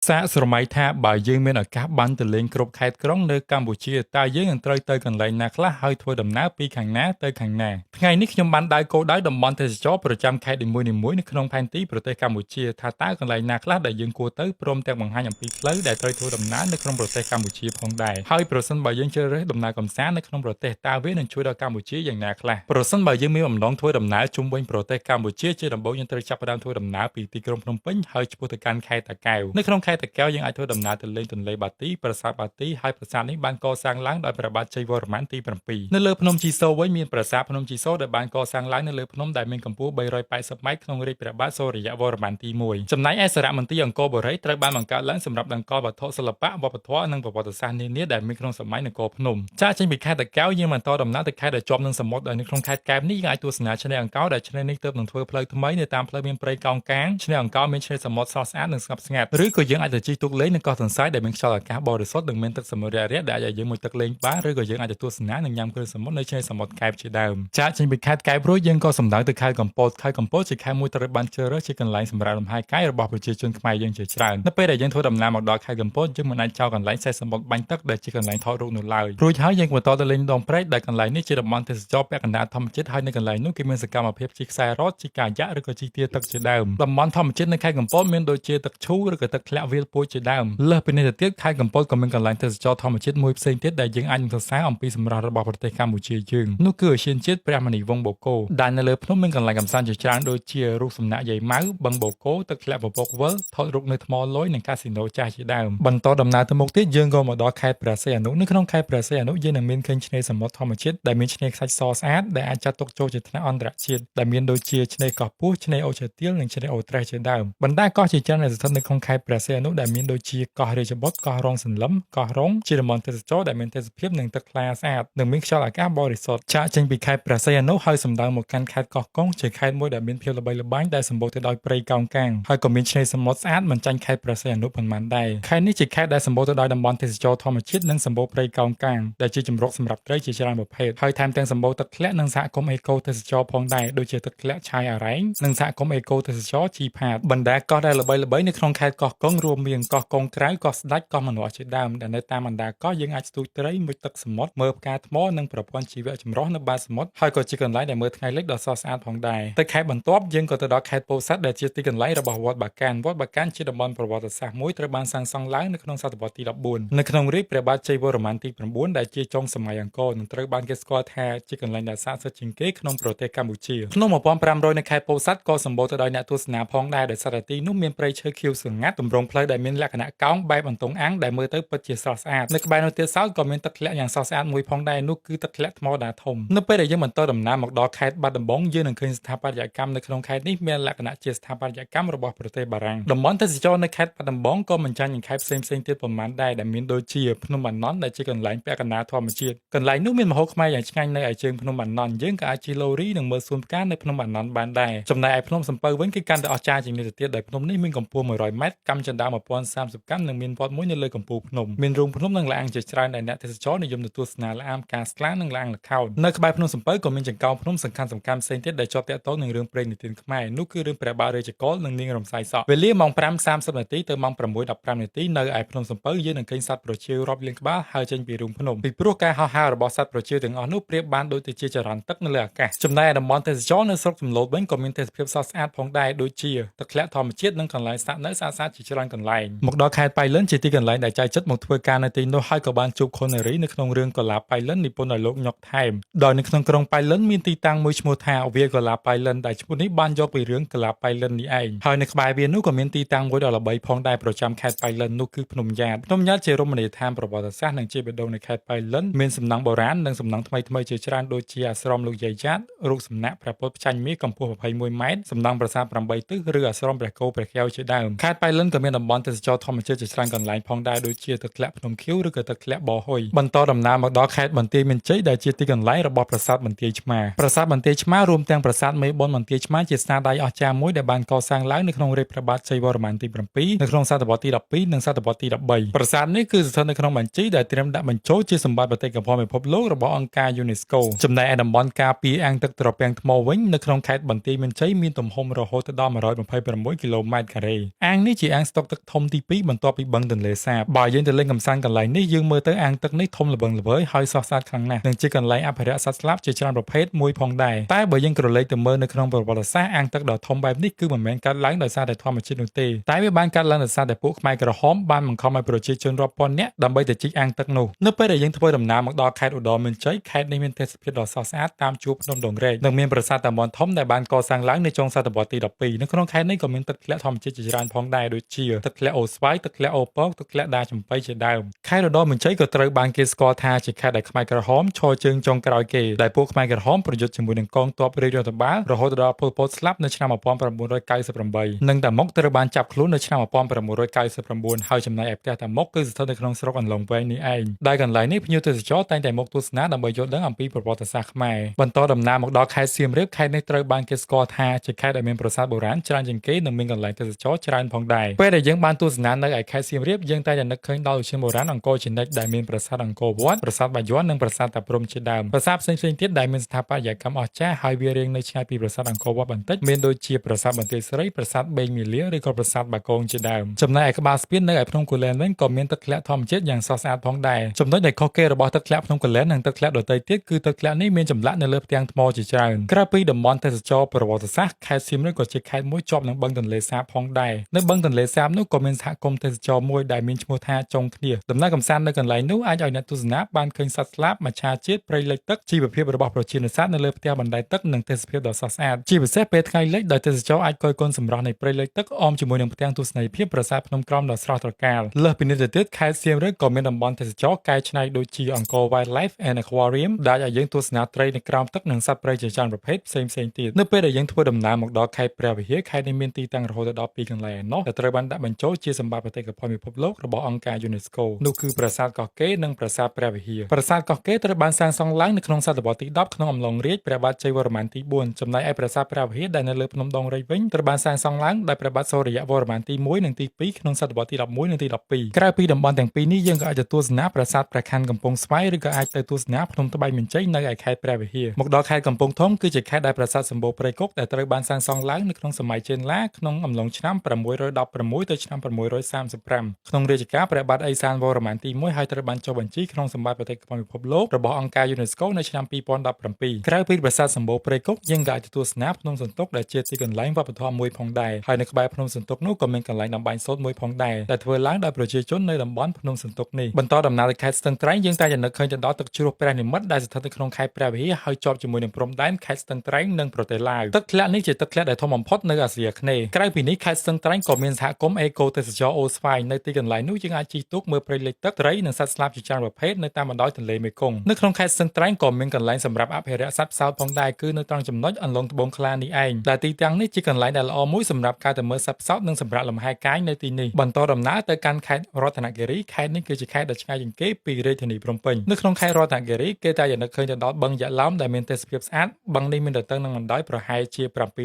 សាកស្រមៃថាបើយើងមានឱកាសបានទៅលេងគ្រប់ខេត្តក្រុងនៅកម្ពុជាតើយើងនឹងត្រូវទៅកន្លែងណាខ្លះហើយធ្វើដំណើរពីខាងណាទៅខាងណាថ្ងៃនេះខ្ញុំបានដើរគោលដៅតំបន់ទេសចរប្រចាំខេត្តនីមួយៗនៅក្នុងផែនទីប្រទេសកម្ពុជាថាតើកន្លែងណាខ្លះដែលយើងគួរទៅព្រមទាំងបង្ហាញអំពីផ្លូវដែលត្រូវធ្វើដំណើរនៅក្នុងប្រទេសកម្ពុជាផងដែរហើយប្រសិនបើយើងជ្រើសរើសដំណើរកម្សាន្តនៅក្នុងប្រទេសតើវានឹងជួយដល់កម្ពុជាយ៉ាងណាខ្លះប្រសិនបើយើងមានបំណងធ្វើដំណើរជុំវិញប្រទេសកម្ពុជាជាដំបូងយើងត្រូវចាប់ផ្ដើមធ្វើដំណើរពីទីក្រុងភ្នំពេញហើយឆ្ពោះទៅកាន់ខេត្តតាកែវនៅក្នុងខេត្តតាកែវយើងអាចធ្វើដំណើរទៅលេងទន្លេបាទីប្រាសាទបាទីហើយប្រាសាទនេះបានកសាងឡើងដោយព្រះបាទជ័យវរ្ម័នទី7នៅលើភ្នំជីសូរវិញមានប្រាសាទភ្នំជីសូរដែលបានកសាងឡើងនៅលើភ្នំដែលមានកម្ពស់380ម៉ែត្រក្នុងរាជ្យព្រះបាទសូរ្យវរ្ម័នទី1ចំណែកឯសារមន្ទីរអង្គរបូរីត្រូវបានបង្កើតឡើងសម្រាប់តម្កល់វត្ថុសិល្បៈវប្បធម៌និងប្រវត្តិសាស្ត្រនានាដែលមានក្នុងសម័យនគរភ្នំចាកចេញពីខេត្តតាកែវយើងបន្តដំណើរទៅខេត្តដែលជាប់នឹងសមុទ្រដោយនៅក្នុងខេត្តកែបនេះយើងអាចទស្សនាឆ្នេរអង្គរដែលឆ្នេរនេះទើបនឹងធ្វើផ្លូវថ្មីនៅតាមផ្លូវមានព្រៃកោងកាងឆ្នេរអង្គរមានឆ្នេរសមុទ្រស្រស់ស្អាតនិងស្ងប់ស្ងាត់ឬក៏យើងអាចទៅជិះទូកលេងនៅកោះទន្សាយដែលមានខ្យល់អាកាសបរិសុទ្ធនិងមានទឹកសមុទ្ររាក់ៗដែលអាចឲ្យយើងមួយទឹកលេងបានឬក៏យើងអាចទៅទស្សនានិងញ៉ាំគ្រឿងសមុទ្រនៅឆ្នេរសមុទ្រកែបជាដើមចាកចេញពីខេត្តកែបរួចយើងក៏សម្ដៅទៅខេត្តកំពតខេត្តកំពតជាខេត្តមួយត្រូវបានជ្រើសរើសជាកន្លែងសម្រាប់លំហែកាយរបស់ប្រជាជនខ្មែរយើងជាច្រើននៅពេលដែលយើងធ្វើដំណើរមកដល់ខេត្តកំពតយើងមិនអាចចោលកន្លែងសេះសមុទ្របាញ់ទឹកដែលជាកន្លែងថតរូបនៅឡើយរួចហើយយើងបន្តទៅលេងដងព្រែកដែលកន្លែងនេះជាតំបន់ទេសចរពាក់កណ្ដាលធម្មជាតិហើយនៅកន្លែងនោះគេមានសកម្មភាពជិះខ្សែរ៉កជិះកាយ៉ាក់ឬក៏ជិះទាទឹកជាដើមតំបន់ធម្មជាតិនៅខេត្តកំពតមានដូចជាទឹកឈូឬក៏ទឹកធ្លាក់វាលពូជជាដើមលើសពីនេះទៅទៀតខេត្តកំពតក៏មានកន្លែងទេសចរធម្មជាតិមួយផ្សេងទៀតដែលយើងអាចនឹងសរសើរអំពីសម្រស់របស់ប្រទេសកម្ពុជាយើងនោះគឺឧទ្យានជាតិព្រះមនីវង្សបូកូដែលនៅលើភ្នំមានកន្លែងកម្សាន្តជាច្រើនដូចជារូបសំណាកយាយម៉ៅបឹងបូកូទឹកធ្លាក់ពពកវិលថតរូបនៅថ្មលយនិងកាស៊ីណូចាស់ជាដើមបន្តដំណើរទៅមុខទៀតយើងក៏មកដល់ខេត្តព្រះសីហនុនៅក្នុងខេត្តព្រះសីហនុយើងនឹងមានឃើញឆ្នេរសមុទ្រធម្មជាតិដែលមានឆ្នេរខ្សាច់សស្អាតដែលអាចចាត់ទុកចូលជាថ្នាក់អន្តរជាតិដែលមានដូចជាឆ្នេរកោះពស់ឆ្នេរអូឈើទាលនិងឆ្នេរអូត្រេសជាដើមបណ្ដាកោះជាច្រើនដែលស្ថិតនៅក្នុងខេត្តព្រះសីហនុដែលមានដូចជាកោះរាជបុត្រកោះរងសន្លឹមកោះរងជាតំបន់ទេសចរដែលមានទេសភាពនិងទឹកថ្លាស្អាតនិងមានខ្យល់អាកាសបរិសុទ្ធចាកចេញពីខេត្តព្រះសីហនុហើយសម្ដៅមកកាន់ខេត្តកោះកុងជាខេត្តមួយដែលមានភាពល្បីល្បាញដែលសម្បូរទៅដោយព្រៃកោងកាងហើយក៏មានឆ្នេរសមុទ្រស្អាតមិនចាញ់ខេត្តព្រះសីហនុប៉ុន្មានដែរខេត្តនេះជាខេត្តដែលសម្បូរទៅដោយតំបន់ទេសចរធម្មជាតិនិងសម្បូរព្រៃកោងកាងដែលជាជម្រកសម្រាប់ត្រីជាច្រើនប្រភេទហើយថែមទាំងសម្បូរទឹកធ្លាក់និងសហគមន៍អេកូទេសចរផងដែរដូចជាទឹកធ្លាក់ឆាយអារ៉ែងនិងសហគមន៍អេកូទេសចរជីផាតបណ្ដាកោះដែលល្បីៗនៅក្នុងខេត្តកោះកុងរួមមានកោះកុងក្រៅកោះស្ដេចកោះមនាស់ជាដើមដែលនៅតាមបណ្ដាកោះយើងអាចស្ទូចត្រីមុជទឹកសមុទ្រមើលផ្កាថ្មនិងប្រព័ន្ធជីវៈចម្រុះនៅបាតសមុទ្រហើយក៏ជាកន្លែងដែលមើលថ្ងៃលិចដ៏ស្រស់ស្អាតផងដែរទៅខេត្តបន្ទាប់យើងក៏ទៅដល់ខេត្តពោធិ៍សាត់ដែលជាទីកន្លែងរបស់វត្តបាកានវត្តបាកានជាតំបន់ប្រវត្តិសាស្ត្រមួយត្រូវបានសាងសង់ឡើងនៅក្នុងសតវត្សទី14នៅក្នុងរាជ្យព្រះបាទជ័យវរ្ម័នទី9ដែលជាចុងសម័យអង្គរនិងត្រូវបានគេស្គាល់ថាជាកន្លែងដែលស័ក្តិសិទ្ធិជាងគេក្នុងប្រទេសកម្ពុជាភ្នំ1500នៅខេត្តពោធិ៍សាត់ក៏សម្បូរទៅដោយអ្នកទស្សនាផងដែរដោយសារតែទីនោះមានព្រៃឈើខៀវស្រងាត់ទម្រង់ផ្លូវដែលមានលក្ខណៈកោងបែបអន្ទង់អាំងដែលមើលទៅពិតជាស្រស់ស្អាតនៅក្បែរនោះទៀតសោតក៏មានទឹកធ្លាក់យ៉ាងស្រស់ស្អាតមួយផងដែរនោះគឺទឹកធ្លាក់ថ្មដាធំនៅពេលដែលយើងបន្តដំណើរមកដល់ខេត្តបាត់ដំបងយើងនឹងឃើញស្ថាបត្យកម្មនៅក្នុងខេត្តនេះមានលក្ខណៈជាស្ថាបត្យកម្មរបស់ប្រទេសបារាំងតំបន់ទេសចរនៅខេត្តបាត់ដំបងក៏មិនចាញ់នឹងខេត្តផ្សេងៗទៀតប៉ុន្មានដែរដែលមានដូចជាភ្នំអាណន់ដែលជាកន្លែងពាក់កណ្ដាលធម្មជាតិកន្លែងនោះមានម្ហូបខ្មែរយ៉ាងឆ្ងាញ់នៅឯជើងភ្នំអាណន់យើងក៏អាចជិះឡូរីនិងមើលសួនផ្កានៅភ្នំអាណន់បានដែរចំណែកឯភ្នំសំពៅវិញគឺកាន់តែអស្ចារ្យជាងនេះទៅទៀតដោយភ្នំនេះមានកម្ពស់100ម៉ែត្រកាំជណ្ដើរ1030កាំនិងមានវត្តមួយនៅលើកំពូលភ្នំមានរូងភ្នំនិងឡានជាច្រើនដែលអ្នកទេសចរនិយមទៅទស្សនាល្អាមការស្លានិងឡានល្ខោននៅក្បែរភ្នំសំពៅក៏មានចង្កោមភ្នំសំខាន់ៗផ្សេងទៀតដែលជាប់ទាក់ទងនឹងរឿងព្រេងនិទានខ្មែរនោះគឺរឿងព្រះបាទរាជកុលនិងនាងរំសាយសក់វេលាម៉ោង5:30នាទីទៅម៉ោង6:15នាទីនៅឯភ្នំសំពៅយើងនឹងឃើញសត្វប្រចៀវរាប់លានក្បាលហើរចេញពីរូងភ្នំពីព្រោះការហោះហើររបស់សត្វប្រចៀវទាំងអស់នោះប្រៀបបានដូចទៅជាចរន្តទឹកនៅលើអាកាសចំណែកឯតំបន់ទេសចរនៅស្រុកសំឡូតវិញក៏មានទេសភាពស្រស់ស្អាតផងដែរដូចជាទឹកធ្លាក់ធម្មជាតិនិងកន្លែងស្នាក់នៅស្អាតៗជាច្រើនកន្លែងមកដល់ខេត្តប៉ៃលិនជាទីកន្លែងដែលចែកចិត្តមកធ្វើការនៅទីនោះហើយក៏បានជួបខុននារីនៅក្នុងរឿងកុលាបប៉ៃលិននិពន្ធដោយលោកញ៉ុកថែមដោយនៅក្នុងក្រុងប៉ៃលិនមានទីតាំងមួយឈ្មោះថាវាលកុលាបប៉ៃលិនដែលឈ្មោះនេះបានយកពីរឿងកុលាបប៉ៃលិននេះឯងហើយនៅក្បែរវានោះក៏មានទីតាំងមួយដ៏ល្បីផងដែរប្រចាំខេត្តប៉ៃលិននោះគឺភ្នំយ៉ាតជារមណីយដ្ឋានប្រវត្តិសាស្ត្រនិងជាបេះដូងនៃខេត្តប៉ៃលិនមានសំណង់បុរាណនិងសំណង់ថ្មីៗជាច្រើនដូចជាអាស្រមលោកយាយយ៉ាតរូបសំណាកព្រះពុទ្ធផ្ចាញ់មាសកម្ពស់21ម៉ែត្រសំណង់ប្រាសាទ8ទិសឬអាស្រមព្រះគោព្រះកែវជាដើមខេត្តប៉ៃលិនក៏មានតំបន់ទេសចរធម្មជាតិជាច្រើនកន្លែងផងដែរដូចជាទឹកធ្លាក់ភ្នំខៀវឬក៏ទឹកធ្លាក់បរហ៊ុយបន្តដំណើរមកដល់ខេត្តបន្ទាយមានជ័យដែលជាទីកន្លែងរបស់ប្រាសាទបន្ទាយឆ្មាប្រាសាទបន្ទាយឆ្មារួមទាំងប្រាសាទមេបុណ្យបន្ទាយឆ្មាជាស្នាដៃអស្ចារ្យមួយដែលបានកសាងឡើងនៅក្នុងរាជ្យព្រះបាទជ័យវរ្ម័នទី7នៅក្នុងសតវត្សទី12និងសតវត្សទី13ប្រាសាទនេះគឺស្ថិតនៅក្នុងបញ្ជីដែលត្រៀមដាក់បញ្ចូលជាសម្បត្តិបេតិកភណ្ឌពិភពលោករបស់អង្គការ UNESCO ចំណែកឯតំបន់ការពារអាងទឹកត្រពាំងថ្មវិញនៅក្នុងខេត្តបន្ទាយមានជ័យមានទំហំរហូតដល់126គីឡូម៉ែត្រការ៉េអាងនេះជាអាងស្តុក ទឹកធំទី2បន្ទាប់ពីបឹងទន្លេសាបបើយើងទៅលេងកំសាន្តកន្លែងនេះយើងមើលទៅអាងទឹកនេះធំល្វឹងល្វើយហើយស្រស់ស្អាតខ្លាំងណាស់និងជាកន្លែងអភិរក្សសត្វស្លាបជាច្រើនប្រភេទមួយផងដែរតែបើយើងក្រឡេកទៅមើលនៅក្នុងប្រវត្តិសាស្ត្រអាងទឹកដ៏ធំបែបនេះគឺមិនមែនកើតឡើងដោយសារតែធម្មជាតិនោះទេតែវាបានកើតឡើងដោយសារតែពួកខ្មែរក្រហមបានបង្ខំឲ្យប្រជាជនរាប់ពាន់នាក់ដើម្បីទៅជីកអាងទឹកនោះនៅពេលដែលយើងធ្វើដំណើរមកដល់ខេត្តឧត្តរមានជ័យខេត្តនេះមានទេសភាពដ៏ស្រស់ស្អាតតាមជួរភ្នំដងរែកនិងមានប្រាសាទតាមាន់ធំដែលបានកសាងឡើងនៅចុងសតវត្សទី12នៅក្នុងខេត្តនេះក៏មានទឹកធ្លាក់ធម្មជាតិជាច្រើនផងដែរដូចជាទឹកធ្លាក់អូស្វាយទឹកធ្លាក់អូពកទឹកធ្លាក់ដាចំបៃជាដើមខេត្តឧត្តរមានជ័យក៏ត្រូវបានគេស្គាល់ថាជាខេត្តដែលខ្មែរក្រហមឈរជើងចុងក្រោយគេដែលពួកខ្មែរក្រហមប្រយុទ្ធជាមួយនឹងកងទ័ពរាជរដ្ឋបាលរហូតដល់ប៉ុល ពតស្លាប់នៅឆ្នាំ1998និងតាមុកត្រូវបានចាប់ខ្លួននៅឆ្នាំ1999ហើយចំណែកឯផ្ទះតាមុកគឺស្ថិតនៅក្នុងស្រុកអន្លង់វែងនេះឯងដែលកន្លែងនេះភ្ញៀវទេសចរតែងតែមកទស្សនាដើម្បីយល់ដឹងអំពីប្រវត្តិសាស្ត្រខ្មែរបន្តដំណើរមកដល់ខេត្តសៀមរាបខេត្តនេះត្រូវបានគេស្គាល់ថាជាខេត្តដែលមានប្រាសាទបុរាណច្រើនជាងគេនិងមានកន្លែងទេសចរច្រើនផងដែរពេលដែលយើងបានទស្សនានៅឯខេត្តសៀមរាបយើងតែងតែនឹកឃើញដល់ឧទ្យានបុរាណអង្គរជានិច្ចដែលមានប្រាសាទអង្គរវត្តប្រាសាទបាយ័ននិងប្រាសាទតាព្រហ្មជាដើមប្រាសាទផ្សេងៗទៀតដែលមានស្ថាបត្យកម្មអស្ចារ្យហើយវារៀងនៅឆ្ងាយពីប្រាសាទអង្គរវត្តបន្តិចមានដូចជាប្រាសាទបន្ទាយស្រីប្រាសាទបេងមាលាឬក៏ប្រាសាទបាគងជាដើមចំណែកឯក្បាលស្ពាននៅឯភ្នំគូលែនវិញក៏មានទឹកធ្លាក់ធម្មជាតិយ៉ាងស្រស់ស្អាតផងដែរចំណុចដែលខុសគេរបស់ទឹកធ្លាក់ភ្នំគូលែននិងទឹកធ្លាក់ដទៃទៀតគឺទឹកធ្លាក់នេះមានចម្លាក់នៅលើផ្ទាំងថ្មជាច្រើនក្រៅពីតំបន់ទេសចរប្រវត្តិសាស្ត្រខេត្តសៀមរាបក៏ជាខេត្តមួយជាប់នឹងបឹងទន្លេសាបផងដែរនៅបឹងទន្លេសាបនោះក៏មានសហគមន៍ទេសចរមួយដែលមានឈ្មោះថាចុងគ្នាដំណើរកម្សាន្តនៅកន្លែងនោះអាចឲ្យអ្នកទស្សនាបានឃើញសត្វស្លាបមច្ឆាជាតិព្រៃលិចទឹកជីវភាពរបស់ប្រជានេសាទនៅលើផ្ទះបណ្ដែតទឹកនិងទេសភាពដ៏ស្រស់ស្អាតជាពិសេសពេលថ្ងៃលិចដោយទេសចរអាចគយគន់សម្រស់នៃព្រៃលិចទឹកអមជាមួយនឹងផ្ទាំងទស្សនីយភាពប្រាសាទភ្នំក្រំដ៏ស្រស់ត្រកាលលើសពីនេះទៅទៀតខេត្តសៀមរាបក៏មានតំបន់ទេសចរកែច្នៃដូចជាអង្គរ Wildlife and Aquarium ដែលឲ្យយើងទស្សនាត្រីនៅក្រោមទឹកនិងសត្វព្រៃជាច្រើនប្រភេទផ្សេងៗទៀតនៅពេលដែលយើងធ្វើដំណើរមកដល់ខេត្តព្រះវិហារខេត្តនេះមានទីតាំងរហូតដល់2កន្លែងឯណោះដែលត្រូវបានដាក់បញ្ចូលជាសម្បត្តិបេតិកភណ្ឌពិភពលោករបស់អង្គការ UNESCO នោះគឺប្រាសាទកោះកេរនិងប្រាសាទព្រះវិហារប្រាសាទកោះកេរត្រូវបានសាងសង់ឡើងនៅក្នុងសតវត្សទី10ក្នុងអំឡុងរាជ្យព្រះបាទជ័យវរ្ម័នទី4ចំណែកឯប្រាសាទព្រះវិហារដែលនៅលើភ្នំដងរែកវិញត្រូវបានសាងសង់ឡើងដោយព្រះបាទសូរ្យវរ្ម័នទី1និងទី2ក្នុងសតវត្សទី11និងទី12ក្រៅពីតំបន់ទាំងពីរនេះយើងក៏អាចទៅទស្សនាប្រាសាទព្រះខ័នកំពង់ស្វាយឬក៏អាចទៅទស្សនាភ្នំត្បែងមានជ័យនៅឯខេត្តព្រះវិហារមកដល់ខេត្តកំពង់ធំគឺជាខេត្តដែលប្រាសាទសម្បូរព្រៃគុកដែលត្រូវបានសាងសង់ឡើងនៅក្នុងសម័យចេនឡាក្នុងអំឡុងឆ្នាំ616ទៅឆ្នាំ635ក្នុងរាជការព្រះបាទឦសានវរ្ម័នទី1ហើយត្រូវបានចុះបញ្ជីក្នុងសម្បត្តិបេតិកភណ្ឌពិភពលោករបស់អង្គការ UNESCO នៅឆ្នាំ2017ក្រៅពីប្រាសាទសម្បូរព្រៃគុកយើងក៏អាចទៅទស្សនាភ្នំសន្ទុកដែលជាទីកន្លែងវប្បធម៌មួយផងដែរហើយនៅក្បែរភ្នំសន្ទុកនោះក៏មានកន្លែងតម្បាញសូត្រមួយផងដែរដែលធ្វើឡើងដោយប្រជាជននៅតំបន់ភ្នំសន្ទុកនេះបន្តដំណើរទៅខេត្តស្ទឹងត្រែងយើងតែងតែនឹកឃើញទៅដល់ទឹកជ្រោះព្រះនិមិត្តដែលស្ថិតនៅក្នុងខេត្តព្រះវិហារហើយជាប់ជាមួយនឹងព្រំដែនខេត្តស្ទឹងត្រែងនិងប្រទេសឡាវទឹកធ្លាក់នេះជាទឹកធ្លាក់ដែលធំបំផុតនៅអាស៊ីអាគ្នេយ៍ក្រៅពីនេះខេត្តស្ទឹងត្រែងក៏មានសហគមន៍អេកូទេសចរអូស្វាយនៅទីកន្លែងនោះយើងអាចជិះទូកមើលព្រៃលិចទឹកត្រីនិងសត្វស្លាបជាច្រើនប្រភេទនៅតាមបណ្ដោយទន្លេមេគង្គនៅក្នុងខេត្តស្ទឹងត្រែងក៏មានកន្លែងសម្រាប់អភិរក្សសត្វផ្សោតផងដែរគឺនៅត្រង់ចំណុចអន្លង់ត្បូងខ្លានេះឯងដែលទីតាំងនេះជាកន្លែងដែលល្អមួយសម្រាប់ការទៅមើលសត្វផ្សោតនិងសម្រាប់លំហែកាយនៅទីនេះបន្តដំណើរទៅកាន់ខេត្តរតនគិរីខេត្តនេះគឺជាខេត្តដ៏ឆ្ងាយជាងគេពីរាជធានីភ្នំពេញនៅក្នុងខេត្តរតនគិរីគេតែងតែនឹកឃើញទៅដល់បឹងយក្សឡោមដែលមានទេសភាពស្អាតបឹងនេះមានទទឹងនឹងបណ្ដោយប្រហែលជា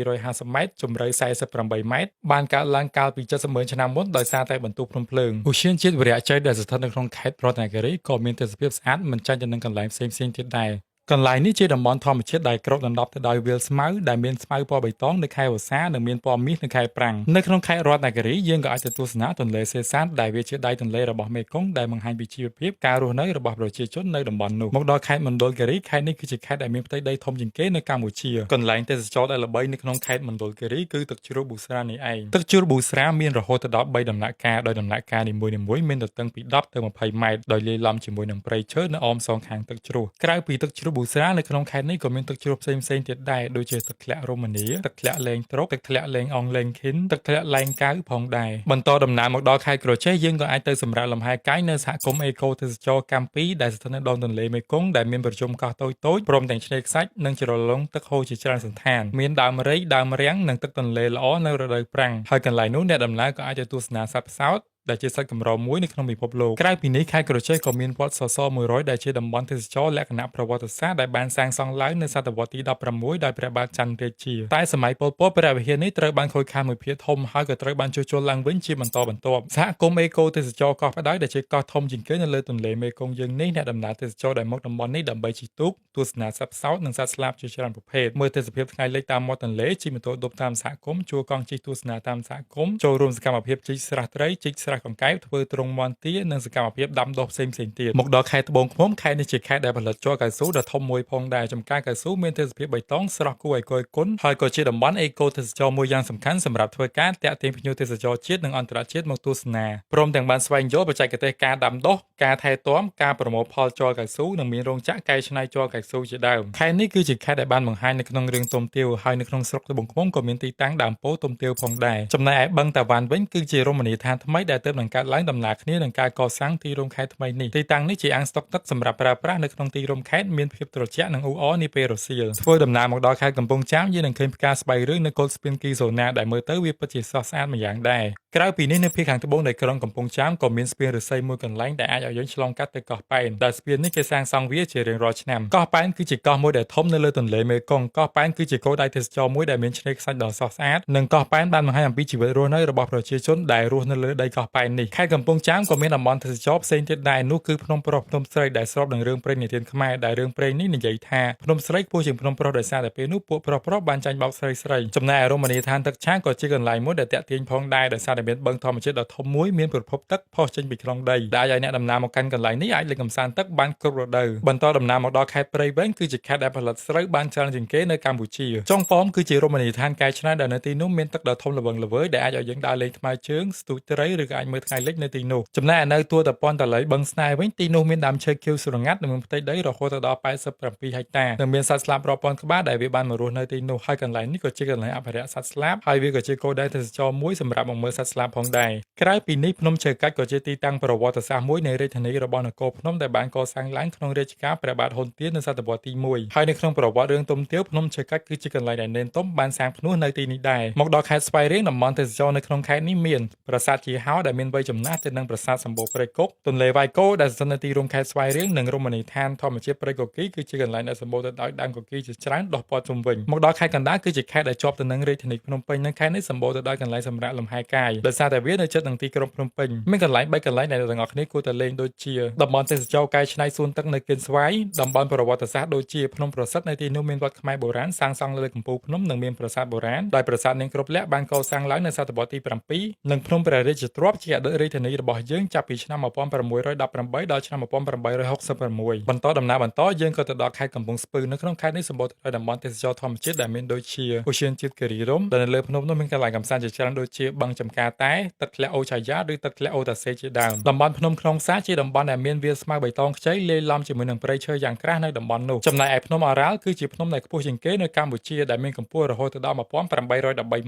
750ម៉ែត្រជម្រៅ48ម៉ែត្របានកើតឡើងកាលពី70,000ឆ្នាំមុនដោយសារតែបន្ទុះភ្នំភ្លើងឧទ្យានជាតិវីរៈជ័យដែលស្ថិតនៅក្នុងខេត្តរតនគិរីក៏មានទេសភាពស្អាតមិនចាញ់ទៅនឹងកន្លែងផ្សេងៗទៀតដែរកន្លែងនេះជាតំបន់ធម្មជាតិដែលគ្របដណ្ដប់ទៅដោយវាលស្មៅដែលមានស្មៅពណ៌បៃតងនៅខែវស្សានិងមានពណ៌មាសនៅខែប្រាំងនៅក្នុងខេត្តរតនគិរីយើងក៏អាចទៅទស្សនាទន្លេសេសានដែលវាជាដៃទន្លេរបស់មេគង្គដែលបង្ហាញពីជីវភាពការរស់នៅរបស់ប្រជាជននៅតំបន់នោះមកដល់ខេត្តមណ្ឌលគិរីខេត្តនេះគឺជាខេត្តដែលមានផ្ទៃដីធំជាងគេនៅកម្ពុជាកន្លែងទេសចរដែលល្បីនៅក្នុងខេត្តមណ្ឌលគិរីគឺទឹកជ្រោះប៊ូស្រានេះឯងទឹកជ្រោះប៊ូស្រាមានរហូតដល់3ដំណាក់កាលដោយដំណាក់កាលនីមួយៗមានទទឹងពី10ទៅ20ម៉ែត្រដោយលាយឡំជាមួយនឹងព្រៃឈើនៅអមសងខាងទឹកជ្រោះក្រៅពីទឹកជ្រោះប៊ូស្រានៅក្នុងខេត្តនេះក៏មានទឹកជ្រោះផ្សេងៗទៀតដែរដូចជាទឹកធ្លាក់រមនីទឹកធ្លាក់លែងត្រុកទឹកធ្លាក់លែងអងលែងខិនទឹកធ្លាក់លែងកៅផងដែរបន្តដំណើរមកដល់ខេត្តក្រចេះយើងក៏អាចទៅសម្រាកលំហែកាយនៅសហគមន៍អេកូទេសចរកម្ពុជាដែលស្ថិតនៅដងទន្លេមេគង្គដែលមានប្រជុំកោះតូចៗព្រមទាំងឆ្នេរខ្សាច់និងជ្រលងទឹកហូរជាច្រើនសន្តានមានដើមរៃដើមរាំងនិងទឹកទន្លេល្អនៅរដូវប្រាំងហើយកន្លែងនោះអ្នកដំណើរក៏អាចទៅទស្សនាសត្វផ្សោត ដែលជាសាច់កម្រមួយនៅក្នុងពិភពលោកក្រៅពីនេះខេត្តក្រចេះក៏មានវត្តសសរ100ដែលជាតំបន់ទេសចរណ៍លក្ខណៈប្រវត្តិសាស្ត្រដែលបានសាងសង់ឡើងនៅសតវត្សទី16ដោយព្រះបាទច័ន្ទរាជាតែសម័យប៉ុលពតព្រះវិហារនេះត្រូវបានខូចខាតមួយភាគធំហើយក៏ត្រូវបានជួសជុលឡើងវិញជាបន្តបន្ទាប់សហគមន៍អេកូទេសចរកោះផ្ដៅដែលជាកោះធំជាងគេនៅលើទន្លេមេគង្គយើងនេះអ្នកដំណើរទេសចរដែលមកតំបន់នេះដើម្បីជិះទូកទស្សនាសត្វផ្សោតនិងសត្វស្លាបជាច្រើនប្រភេទមើលទេសភាពថ្ងៃលិចតាមមាត់ទន្លេជិះម៉ូតូឌុបតាមសហគមន៍ជួលកង់ជិះទស្សនាតាមសហគមន៍ចូលរួមសកម្មភាពជីកស្រះត្រីជីកស្រះកង្កែបធ្វើទ្រង់មាន់ទានិងសកម្មភាពដាំដុះផ្សេងៗទៀតមកដល់ខេត្តត្បូងឃ្មុំខេត្តនេះជាខេត្តដែលផលិតជ័រកៅស៊ូដ៏ធំមួយផងដែរចំការកៅស៊ូមានទេសភាពបៃតងស្រស់គួរឲ្យគយគន់ហើយក៏ជាតំបន់អេកូទេសចរមួយយ៉ាងសំខាន់សម្រាប់ធ្វើការតាក់ទាញភ្ញៀវទេសចរជាតិនិងអន្តរជាតិមកទស្សនាព្រមទាំងបានស្វែងយល់បច្ចេកទេសការដាំដុះការថែទាំការប្រមូលផលជ័រកៅស៊ូនិងមានរោងចក្រកែច្នៃជ័រកៅស៊ូជាដើមខេត្តនេះគឺជាខេត្តដែលបានបង្ហាញនៅក្នុងរឿងទុំទាវហើយនៅក្នុងស្រុកត្បូងឃ្មុំក៏មានទីតាំងដើមពោធិ៍ទុំទាវផងដែរចំណែកឯបឹងតាវ៉ាន់វិញគឺជារមណីយដ្ឋានថ្មីដែលទើបនឹងកើតឡើងដំណើរគ្នានឹងការកសាងទីរួមខេត្តថ្មីនេះទីតាំងនេះជាអាងស្តុកទឹកសម្រាប់ប្រើប្រាស់នៅក្នុងទីរួមខេត្តមានភាពត្រជាក់និងអ៊ូអរនាពេលរសៀលធ្វើដំណើរមកដល់ខេត្តកំពង់ចាមយើងនឹងឃើញផ្កាស្បៃរឿងនៅកុលស្ពានគីហ្សូណាដែលមើលទៅវាពិតជាស្រស់ស្អាតម្យ៉ាងដែរក្រៅពីនេះនៅភាគខាងត្បូងនៃក្រុងកំពង់ចាមក៏មានស្ពានឫស្សីមួយកន្លែងដែលអាចឲ្យយើងឆ្លងកាត់ទៅកោះប៉ែនដែលស្ពាននេះគេសាងសង់វាជារៀងរាល់ឆ្នាំកោះប៉ែនគឺជាកោះមួយដែលធំនៅលើទន្លេមេគង្គកោះប៉ែនគឺជាគោលដៅទេសចរមួយដែលមានឆ្នេរខ្សាច់ដ៏ស្រស់ស្អាតនិងកោះប៉ែនបានបង្ហាញអំពីជីវិតរស់នៅរបស់ប្រជាជនដែលរស់នៅលើដីកោះប៉ែននេះខេត្តកំពង់ចាមក៏មានតំបន់ទេសចរផ្សេងទៀតដែរនោះគឺភ្នំប្រុសភ្នំស្រីដែលស្របនឹងរឿងព្រេងនិទានខ្មែរដែលរឿងព្រេងនេះនិយាយថាភ្នំស្រីខ្ពស់ជាងភ្នំប្រុសដោយសារតែពេលនោះពួកប្រុសបានចាញ់បោកស្រីចំណែកឯរមណីយដ្ឋានទឹកឆាងក៏ជាកន្លែងមួយដែលតាក់ទាញផងដែរដោយសារតែមានបឹងធម្មជាតិដ៏ធំមួយមានប្រភពទឹកផុសចេញពីក្នុងដីដែលឲ្យអ្នកដំណើរមកកាន់កន្លែងនេះអាចលេងកម្សាន្តទឹកបានគ្រប់រដូវបន្តដំណើរមកដល់ខេត្តព្រៃវែងគឺជាខេត្តដែលផលិតស្រូវបានច្រើនជាងគេនៅកម្ពុជាចុងប៉មគឺជារមណីយដ្ឋានកែច្នៃដែលនៅទីនោះមានទឹកដ៏ធំល្វឹងល្វើយដែលអាចឲ្យយើងដើរលេងថ្មើរជើងស្ទូចត្រីឬក៏អាចមើលថ្ងៃលិចនៅទីនោះចំណែកឯនៅទួលតពាន់តាឡីបឹងស្នេហ៍វិញទីនោះមានដើមឈើខៀវស្រងាត់និងមានផ្ទៃដីរហូតដល់87ហិកតានិងមានសត្វស្លាបរាប់ពាន់ក្បាលដែលវាបានមករស់នៅទីនោះហើយកន្លែងនេះក៏ជាកន្លែងអភិរក្សសត្វស្លាបហើយវាក៏ជាគោលដៅទេសចរមួយសម្រាប់មកមើលសត្វស្លាបផងដែរក្រៅពីនេះភ្នំឈើកាច់ក៏ជាទីតាំងប្រវត្តិសាស្ត្រមួយនៃរាជធានីរបស់នគរភ្នំដែលបានកសាងឡើងក្នុងរជ្ជកាលព្រះបាទហ៊ុនទៀននៅសតវត្សទី1ហើយនៅក្នុងប្រវត្តិរឿងទុំទាវភ្នំឈើកាច់គឺជាកន្លែងដែលនេនទុំបានសាងផ្នួសនៅទីនេះដែរមកដល់ខេត្តស្វាយរៀងតំបន់ទេសចរនៅក្នុងខេត្តនេះមានប្រាសាទជាហោដែលមានវ័យចំណាស់ទៅនឹងប្រាសាទសម្បូរព្រៃគុកទន្លេវាយគោដែលស្ថិតនៅទីរួមខេត្តស្វាយរៀងនិងរមណីយដ្ឋានធម្មជាតិព្រៃកុកីគឺជាកន្លែងដែលសម្បូរទៅដោយដើមកុកីជាច្រើនដុះព័ទ្ធជុំវិញមកដល់ខេត្តកណ្ដាលគឺជាខេត្តដែលជាប់ទៅនឹងរាជធានីភ្នំពេញនិងខេត្តនេះសម្បូរទៅដោយកន្លែងសម្រាប់លំហែកាយដោយសារតែវានៅជិតនឹងទីក្រុងភ្នំពេញមានកន្លែង3កន្លែងដែលអ្នកទាំងអស់គ្នាគួរតែលេងដូចជាតំបន់ទេសចរកែច្នៃសួនទឹកនៅគៀនស្វាយតំបន់ប្រវត្តិសាស្ត្រដូចជាភ្នំប្រសិទ្ធនៅទីនោះមានវត្តខ្មែរបុរាណសាងសង់លើកំពូលភ្នំនិងមានប្រាសាទបុរាណដោយប្រាសាទនាងគ្រប់លក្ខបានកសាងឡើងនៅសតវត្សទី7និងភ្នំព្រះរាជទ្រព្យជាអតីតរាជធានីរបស់យើងចាប់ពីឆ្នាំ1618ដល់ឆ្នាំ1866បន្តដំណើរបន្តយើងក៏ទៅដល់ខេត្តកំពង់ស្ពឺនៅក្នុងខេត្តនេះសម្បូរទៅដោយតំបន់ទេសចរធម្មជាតិដែលមានដូចជាឧទ្យានជាតិគិរីរម្យដែលនៅលើភ្នំនោះមានកន្លែងកម្សាន្តជាច្រើនដូចជាបឹងចំការតែទឹកធ្លាក់អូឆាយ៉ាឬទឹកធ្លាក់អូតាសេជាដើមតំបន់ភ្នំក្នុងផ្សារជាតំបន់ដែលមានវាលស្មៅបៃតងខ្ចីលាយឡំជាមួយនឹងព្រៃឈើយ៉ាងក្រាស់នៅតំបន់នោះចំណែកឯភ្នំអរ៉ាល់គឺជាភ្នំដែលខ្ពស់ជាងគេនៅកម្ពុជាដែលមានកម្ពស់រហូតដល់1813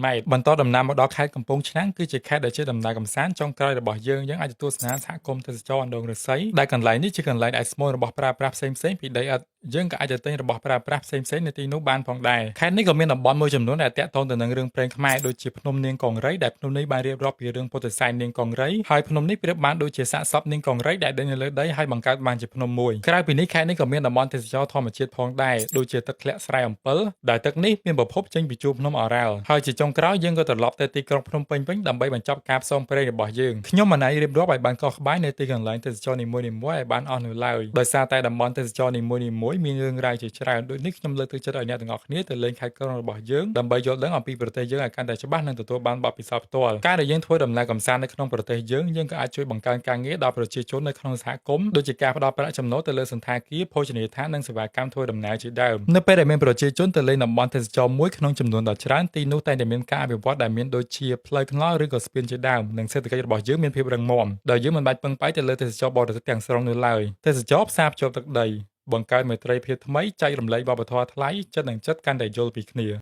ម៉ែត្របន្តដំណើរមកដល់ខេត្តកំពង់ឆ្នាំងគឺជាខេត្តដែលជាដំណើរកម្សាន្តចុងក្រោយរបស់យើងអាចទទួលស្នាសហគមន៍ទេសចរអណ្ដូងឫស្សីដែលកន្លែងនេះជាកន្លែងដែលស្មូនរបស់ប្រើប្រាស់ផ្សេងពីដីឥដ្ឋយើងក៏អាចទៅទិញរបស់ប្រើប្រាស់ផ្សេងនៅទីនោះបានផងដែរខេត្តនេះក៏មានតំបន់មួយចំនួនដែលទាក់ទងទៅនឹងរឿងព្រេងខ្មែរដូចជាភ្នំនាងកង្រីដែលភ្នំនេះបានរៀបរាប់ពីរឿងពុទ្ធិសែននាងកង្រីហើយភ្នំនេះប្រៀបបានដូចជាសាកសពនាងកង្រីដែលដេញនៅលើដីហើយបង្កើតបានជាភ្នំមួយក្រៅពីនេះខេត្តនេះក៏មានតំបន់ទេសចរធម្មជាតិផងដែរដូចជាទឹកធ្លាក់ស្រែអំពិលដែលទឹកនេះមានប្រភពចេញពីជួរភ្នំអរ៉ាល់ហើយជាចុងក្រោយយើងក៏ត្រឡប់ទៅទីក្រុងភ្នំពេញវិញដើម្បីបញ្ចប់ការផ្សងព្រេងរបស់យើងខ្ញុំមិនអាចរៀបរាប់ឲ្យបានកោះក្បាយនៅទីកន្លែងទេសចរនីមួយៗឲ្យបានអស់នៅឡើយដោយសារតែតំបន់ទេសចរនីមួយៗមានរឿងរ៉ាវជាច្រើនដូចនេះខ្ញុំលើកទឹកចិត្តឲ្យអ្នកទាំងអស់គ្នាទៅលេងខេត្តក្រុងរបស់យើងដើម្បីយល់ដឹងអំពីប្រទេសយើងឲ្យកាន់តែច្បាស់និងទទួលបានបទពិសោធន៍ផ្ទាល់ការដែលយើងធ្វើដំណើរកម្សាន្តនៅក្នុងប្រទេសយើងក៏អាចជួយបង្កើនការងារដល់ប្រជាជននៅក្នុងសហគមន៍ដូចជាការផ្ដល់ប្រាក់ចំណូលទៅលើសន្តាគារភោជនីយដ្ឋាននិងសេវាកម្មធ្វើដំណើរជាដើមនៅពេលដែលមានប្រជាជនទៅលេងតំបន់ទេសចរមួយក្នុងចំនួនដ៏ច្រើនទីនោះតែងតែមានការអភិវឌ្ឍដែលមានដូចជាផ្លូវថ្នល់ឬក៏ស្ពានជាដើមនិងសេដ្ឋកិច្ចរបស់យើងមានភាពរឹងមាំដោយយើងមិនបាច់ពឹងផ្អែកទៅលើទេសចរបរទេសទាំងស្រុងនោះឡើយទេសចរផ្សារភ្ជាប់ទឹកដីបង្កើតមេត្រីភាពថ្មីចែករំលែកវប្បធម៌ថ្លៃចិត្តនឹងចិត្តកាន់តែយល់ពីគ្នា